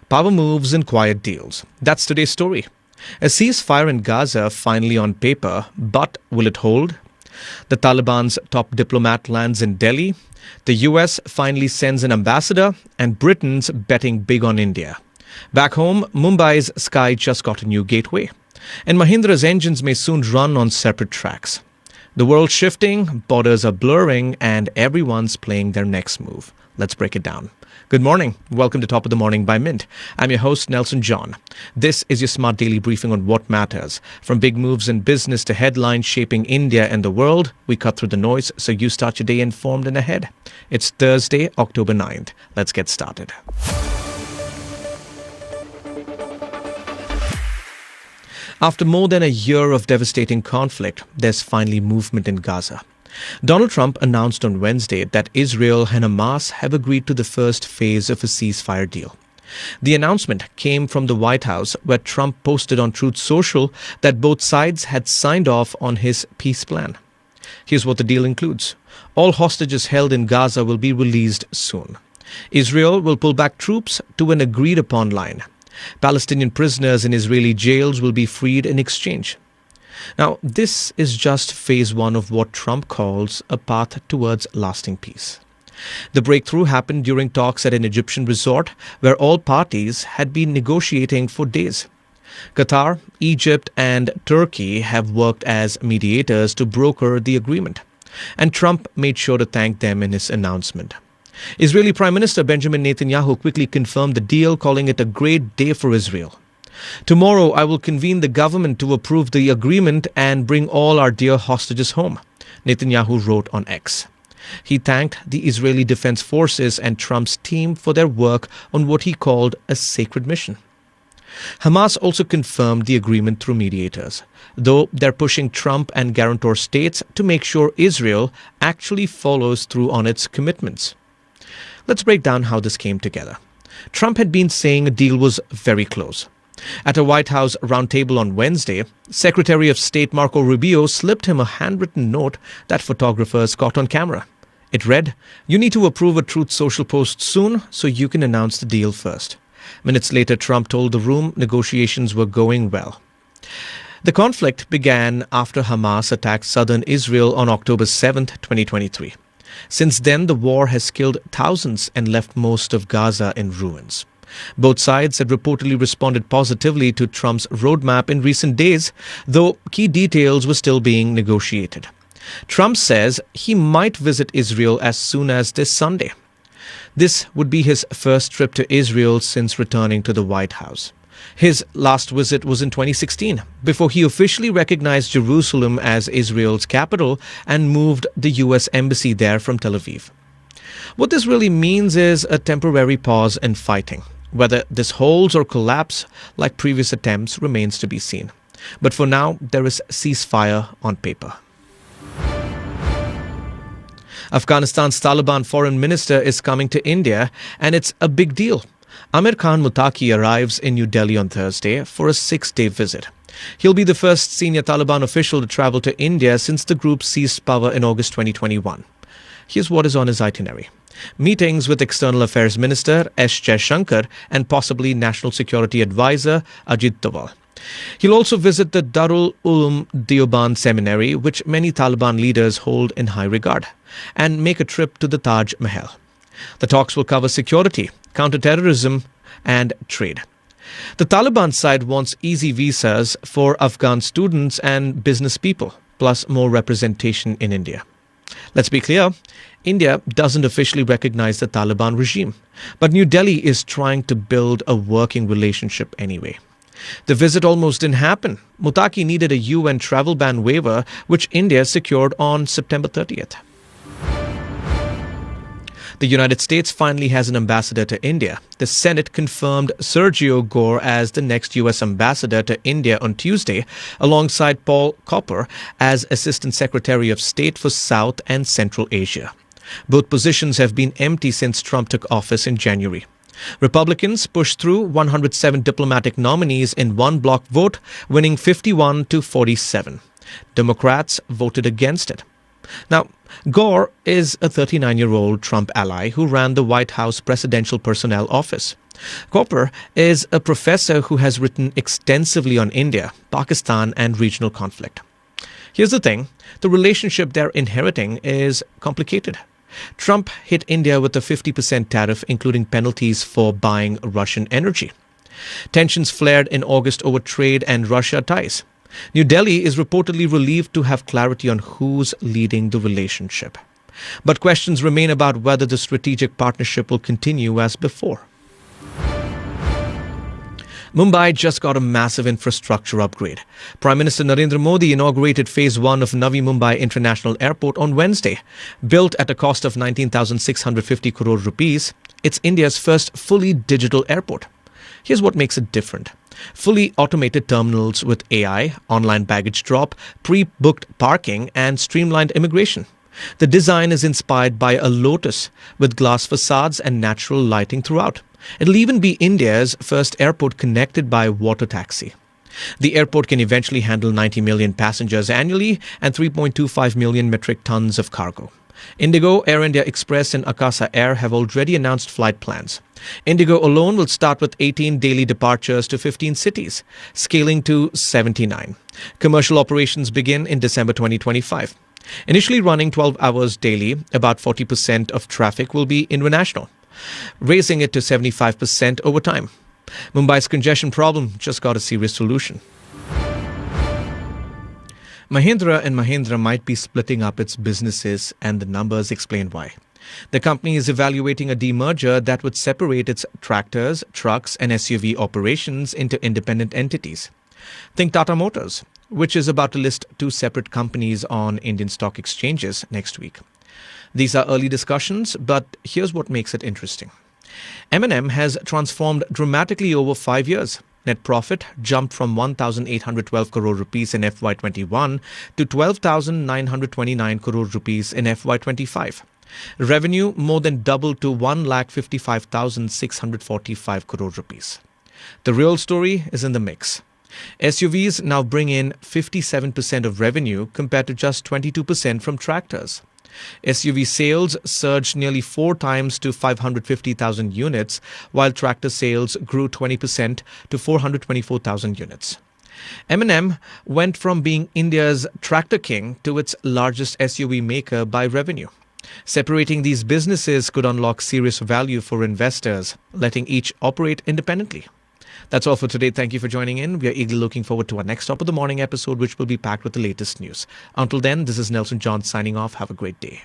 Power moves and quiet deals. That's today's story. A ceasefire in Gaza finally on paper, but will it hold? The Taliban's top diplomat lands in Delhi. The US finally sends an ambassador, and Britain's betting big on India. Back home, Mumbai's sky just got a new gateway. And Mahindra's engines may soon run on separate tracks. The world's shifting, borders are blurring, and everyone's playing their next move. Let's break it down. Good morning. Welcome to Top of the Morning by Mint. I'm your host, Nelson John. This is your smart daily briefing on what matters. From big moves in business to headlines shaping India and the world, we cut through the noise so you start your day informed and ahead. It's Thursday, October 9th. Let's get started. After more than a year of devastating conflict, there's finally movement in Gaza. Donald Trump announced on Wednesday that Israel and Hamas have agreed to the first phase of a ceasefire deal. The announcement came from the White House, where Trump posted on Truth Social that both sides had signed off on his peace plan. Here's what the deal includes. All hostages held in Gaza will be released soon. Israel will pull back troops to an agreed-upon line. Palestinian prisoners in Israeli jails will be freed in exchange. Now, this is just phase one of what Trump calls a path towards lasting peace. The breakthrough happened during talks at an Egyptian resort where all parties had been negotiating for days. Qatar, Egypt, and Turkey have worked as mediators to broker the agreement, and Trump made sure to thank them in his announcement. Israeli Prime Minister Benjamin Netanyahu quickly confirmed the deal, calling it a great day for Israel. Tomorrow, I will convene the government to approve the agreement and bring all our dear hostages home, Netanyahu wrote on X. He thanked the Israeli Defense Forces and Trump's team for their work on what he called a sacred mission. Hamas also confirmed the agreement through mediators, though they're pushing Trump and guarantor states to make sure Israel actually follows through on its commitments. Let's break down how this came together. Trump had been saying a deal was very close. At a White House roundtable on Wednesday, Secretary of State Marco Rubio slipped him a handwritten note that photographers caught on camera. It read, "You need to approve a Truth Social post soon so you can announce the deal first." Minutes later, Trump told the room negotiations were going well. The conflict began after Hamas attacked southern Israel on October 7th, 2023. Since then, the war has killed thousands and left most of Gaza in ruins. Both sides had reportedly responded positively to Trump's roadmap in recent days, though key details were still being negotiated. Trump says he might visit Israel as soon as this Sunday. This would be his first trip to Israel since returning to the White House. His last visit was in 2016, before he officially recognized Jerusalem as Israel's capital and moved the U.S. embassy there from Tel Aviv. What this really means is a temporary pause in fighting. Whether this holds or collapses like previous attempts remains to be seen. But for now, there is ceasefire on paper. Afghanistan's Taliban foreign minister is coming to India, and it's a big deal. Amir Khan Muttaqi arrives in New Delhi on Thursday for a 6-day visit. He'll be the first senior Taliban official to travel to India since the group seized power in August 2021. Here's what is on his itinerary. Meetings with External Affairs Minister S. Jaishankar and possibly National Security Advisor Ajit Doval. He'll also visit the Darul Uloom Deoband Seminary, which many Taliban leaders hold in high regard, and make a trip to the Taj Mahal. The talks will cover security, counterterrorism, and trade. The Taliban side wants easy visas for Afghan students and business people, plus more representation in India. Let's be clear, India doesn't officially recognize the Taliban regime, but New Delhi is trying to build a working relationship anyway. The visit almost didn't happen. Muttaqi needed a UN travel ban waiver, which India secured on September 30th. The United States finally has an ambassador to India. The Senate confirmed Sergio Gore as the next U.S. ambassador to India on Tuesday, alongside Paul Copper as Assistant Secretary of State for South and Central Asia. Both positions have been empty since Trump took office in January. Republicans pushed through 107 diplomatic nominees in one block vote, winning 51 to 47. Democrats voted against it. Now, Gore is a 39-year-old Trump ally who ran the White House Presidential Personnel Office. Cooper is a professor who has written extensively on India, Pakistan, and regional conflict. Here's the thing, the relationship they're inheriting is complicated. Trump hit India with a 50% tariff, including penalties for buying Russian energy. Tensions flared in August over trade and Russia ties. New Delhi is reportedly relieved to have clarity on who's leading the relationship. But questions remain about whether the strategic partnership will continue as before. Mumbai just got a massive infrastructure upgrade. Prime Minister Narendra Modi inaugurated Phase 1 of Navi Mumbai International Airport on Wednesday. Built at a cost of 19,650 crore rupees, it's India's first fully digital airport. Here's what makes it different. Fully automated terminals with AI, online baggage drop, pre-booked parking, and streamlined immigration. The design is inspired by a lotus with glass facades and natural lighting throughout. It'll even be India's first airport connected by water taxi. The airport can eventually handle 90 million passengers annually and 3.25 million metric tons of cargo. Indigo, Air India Express and Akasa Air have already announced flight plans. Indigo alone will start with 18 daily departures to 15 cities, scaling to 79. Commercial operations begin in December 2025. Initially running 12 hours daily, about 40% of traffic will be international, raising it to 75% over time. Mumbai's congestion problem just got a serious solution. Mahindra and Mahindra might be splitting up its businesses, and the numbers explain why. The company is evaluating a demerger that would separate its tractors, trucks, and SUV operations into independent entities. Think Tata Motors, which is about to list two separate companies on Indian stock exchanges next week. These are early discussions, but here's what makes it interesting. M&M has transformed dramatically over 5 years. Net profit jumped from 1,812 crore rupees in FY21 to 12,929 crore rupees in FY25. Revenue more than doubled to 1,55,645 crore rupees. The real story is in the mix. SUVs now bring in 57% of revenue compared to just 22% from tractors. SUV sales surged nearly 4 times to 550,000 units, while tractor sales grew 20% to 424,000 units. M&M went from being India's tractor king to its largest SUV maker by revenue. Separating these businesses could unlock serious value for investors, letting each operate independently. That's all for today. Thank you for joining in. We are eagerly looking forward to our next Top of the Morning episode, which will be packed with the latest news. Until then, this is Nelson John signing off. Have a great day.